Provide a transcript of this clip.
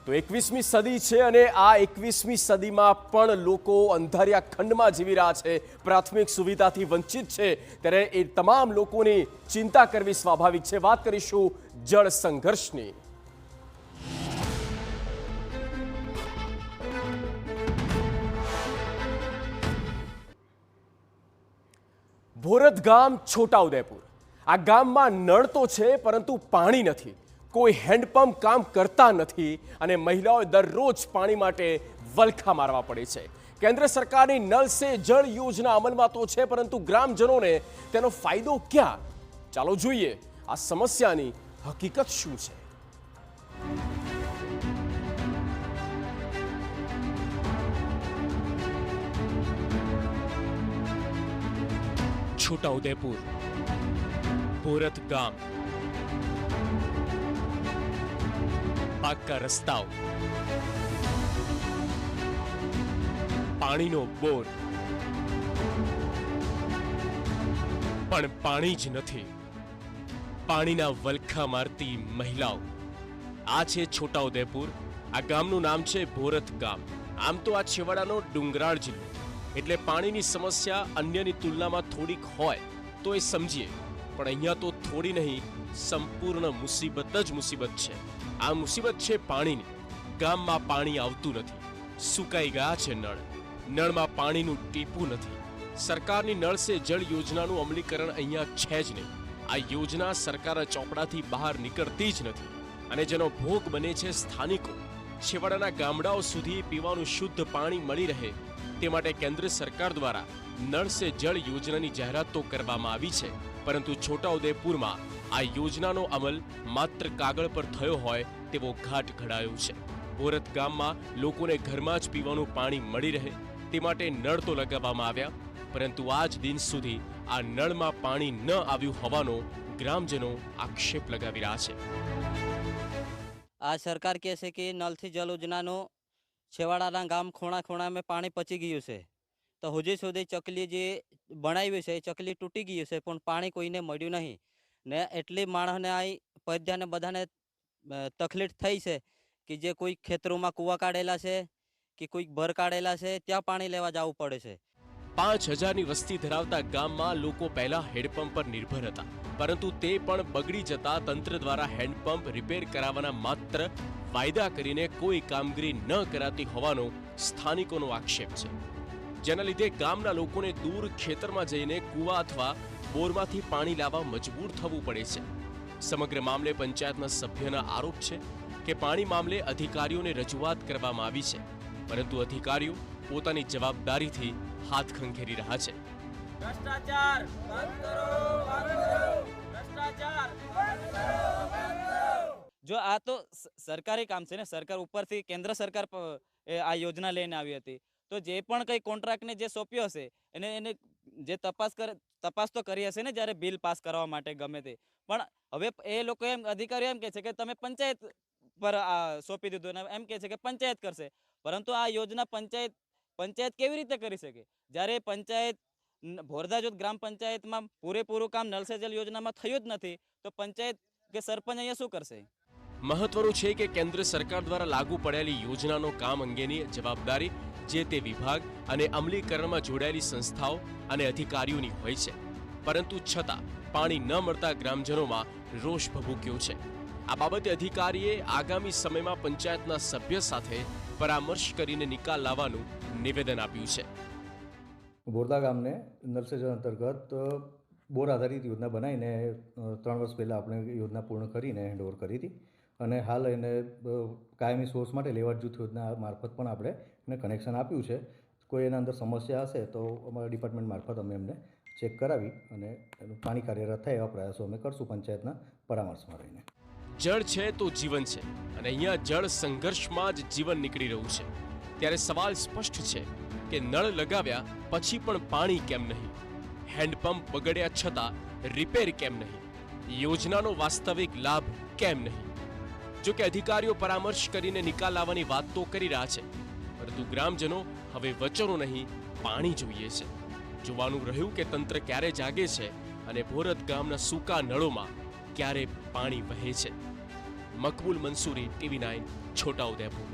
તો 21મી સદી છે અને આ 21મી સદીમાં પણ લોકો અંધારિયા ખંડમાં જીવી રહ્યા છે, પ્રાથમિક સુવિધાથી વંચિત છે, ત્યારે એ તમામ લોકોની ચિંતા કરવી સ્વાભાવિક છે। વાત કરીશું જળ સંઘર્ષની। ભોરત ગામ, છોટાઉદેપુર। આ ગામમાં નળ તો છે પરંતુ પાણી નથી, કોઈ હેન્ડપંપ કામ કરતા નથી અને મહિલાઓ દરરોજ પાણી માટે વલખા મારવા પડે છે। કેન્દ્ર સરકારની નળ સે જળ યોજના અમલમાં તો છે, પરંતુ ગ્રામજનોને તેનો ફાયદો ક્યાં? ચાલો જોઈએ આ સમસ્યાની હકીકત શું છે। છોટાઉદેપુર, ભોરત ગામ, પાકા રસ્તાઓ, પાણીનો બોર, પણ પાણી જ નથી। પાણીના વલખા મારતી મહિલાઓ। આ છે છોટાઉદેપુર। આ ગામનું નામ છે ભોરત ગામ। આમ તો આ છેવાડાનો ડુંગરાળ જિલ્લો, એટલે પાણીની સમસ્યા અન્યની તુલનામાં થોડીક હોય તો એ સમજીએ, પણ અહીંયા તો થોડી નહીં, સંપૂર્ણ મુસીબત જ મુસીબત છે। આ મુસીબત છે પાણીની। ગામમાં પાણી આવતું નથી, સુકાઈ ગયા છે નળ, નળમાં પાણીનું ટીપું નથી। સરકારની નળ સે જળ યોજનાનું અમલીકરણ અહીંયા છે જ નહીં। આ યોજના સરકારના ચોપડાથી બહાર નીકળતી જ નથી અને જેનો ભોગ બને છે સ્થાનિકો। છેવાડાના ગામડાઓ સુધી પીવાનું શુદ્ધ પાણી મળી રહે તે માટે કેન્દ્ર સરકાર દ્વારા નળ સે જળ યોજનાની જાહેરાત તો કરવામાં આવી છે, પરંતુ છોટાઉદેપુરમાં આ યોજનાનો અમલ માત્ર કાગળ પર થયો હોય તેવો ઘાટ ઘડાયો છે। ભોરત ગામમાં લોકોને ઘરમાં જ પીવાનું પાણી મળી રહે તે માટે નળ તો લગાવવામાં આવ્યા, પરંતુ આજ દિન સુધી આ નળમાં પાણી ન આવ્યું હોવાનો ગ્રામજનો આક્ષેપ લગાવી રહ્યા છે। આ સરકાર કહે છે કે નલથી જલ યોજનાનો છેવાડાના ગામ ખૂણા ખૂણામાં પાણી પચી ગયું છે, તો હજી સુધી ચકલી જે બનાવ્યું છે એ ચકલી તૂટી ગયું છે, પણ પાણી કોઈને મળ્યું નહીં ને એટલી માણસને આ પદ્યાને બધાને તકલીફ થઈ છે કે જે કોઈ ખેતરોમાં કૂવા કાઢેલા છે કે કોઈ ભર કાઢેલા છે ત્યાં પાણી લેવા જવું પડે છે। 5000ની વસ્તી ધરાવતા ગામમાં લોકો પહેલા હેન્ડપંપ પર નિર્ભર હતા, પરંતુ તે પણ બગડી જતા તંત્ર દ્વારા હેન્ડપંપ રિપેર કરાવવાના માત્ર વાયદા કરીને કોઈ કામગીરી ન કરાતી હોવાનો સ્થાનિકોનો આક્ષેપ છે, જેના લીધે ગામના લોકોને દૂર ખેતરમાં જઈને કૂવા અથવા બોરમાંથી પાણી લાવવા મજબૂર થવું પડે છે। સમગ્ર મામલે પંચાયતના સભ્યના આરોપ છે કે પાણી મામલે અધિકારીઓને રજૂઆત કરવામાં આવી છે, પરંતુ અધિકારીઓ પોતાની જવાબદારીથી હાથ ખંખેરી રહ્યા છે। ભ્રષ્ટાચાર બંધ કરો, બંધ કરો, ભ્રષ્ટાચાર બંધ કરો, બંધ કરો। જો આ તો સરકારી કામ છે ને, સરકાર ઉપરથી કેન્દ્ર સરકાર આ યોજના લઈને આવી હતી, તો જે પણ કંઈ કોન્ટ્રાક્ટને જે સોંપ્યો હશે એને જે તપાસ તો કરી હશે ને જ્યારે બિલ પાસ કરવા માટે ગમે તે, પણ હવે એ લોકો અધિકારીઓ એમ કહે છે કે તમે પંચાયત પર સોંપી દીધું ને એમ કહે છે કે પંચાયત કરશે, પરંતુ આ યોજના પંચાયત કેવી રીતે કરી શકે જ્યારે પંચાયત ભોરદાજોત ગ્રામ પંચાયતમાં પૂરેપૂરું કામ નળ સે જલ યોજનામાં થયું જ નથી, તો પંચાયત કે સરપંચ અહીંયા શું કરશે? મહત્વનું છે કે કેન્દ્ર સરકાર દ્વારા લાગુ પડેલી યોજનાનો કામ અંગેની જવાબદારી જે તે વિભાગ અને અમલીકરણમાં જોડાયેલી સંસ્થાઓ અને અધિકારીઓની હોય છે, પરંતુ છતાં પાણી ન મળતા ગ્રામજનોમાં રોષ ભભૂક્યો છે। આ બાબતે અધિકારીએ આગામી સમયમાં પંચાયતના સભ્ય સાથે પરામર્શ કરીને નિકાલ લાવવાનું નિવેદન આપ્યું છે। બોરદા ગામને નળ સે જળ અંતર્ગત બોર આધારિત યોજના બનાવીને 3 વર્ષ પહેલાં આપણે યોજના પૂર્ણ કરીને હેન્ડઓવર કરી હતી અને હાલ એને કાયમી સોર્સ માટે લેવાટ જૂથ યોજના મારફત પણ આપણે એને કનેક્શન આપ્યું છે। કોઈ એના અંદર સમસ્યા હશે તો અમારા ડિપાર્ટમેન્ટ મારફત અમે એમને ચેક કરાવી અને એનું પાણી કાર્યરત થાય એવા પ્રયાસો અમે કરશું પંચાયતના પરામર્શમાં રહીને। જળ છે તો જીવન છે અને અહીંયા જળ સંઘર્ષમાં જ જીવન નીકળી રહ્યું છે, ત્યારે સવાલ સ્પષ્ટ છે કે નળ લગાવ્યા પછી પણ પાણી કેમ નહીં? હેન્ડપંપ બગડ્યા છતાં રિપેર કેમ નહીં? યોજનાનો વાસ્તવિક લાભ કેમ નહીં? જો કે અધિકારીઓ પરામર્શ કરીને નિકાલ લાવવાની વાત તો કરી રહ્યા છે, પરંતુ ગ્રામજનો હવે વચનો નહીં, પાણી જોઈએ છે। જોવાનું રહ્યું કે તંત્ર ક્યારે જાગે છે અને ભોરત ગામના સૂકા નળોમાં ક્યારે પાણી વહે છે। મકબૂલ મંસૂરી, TV9, છોટાઉદેપુર.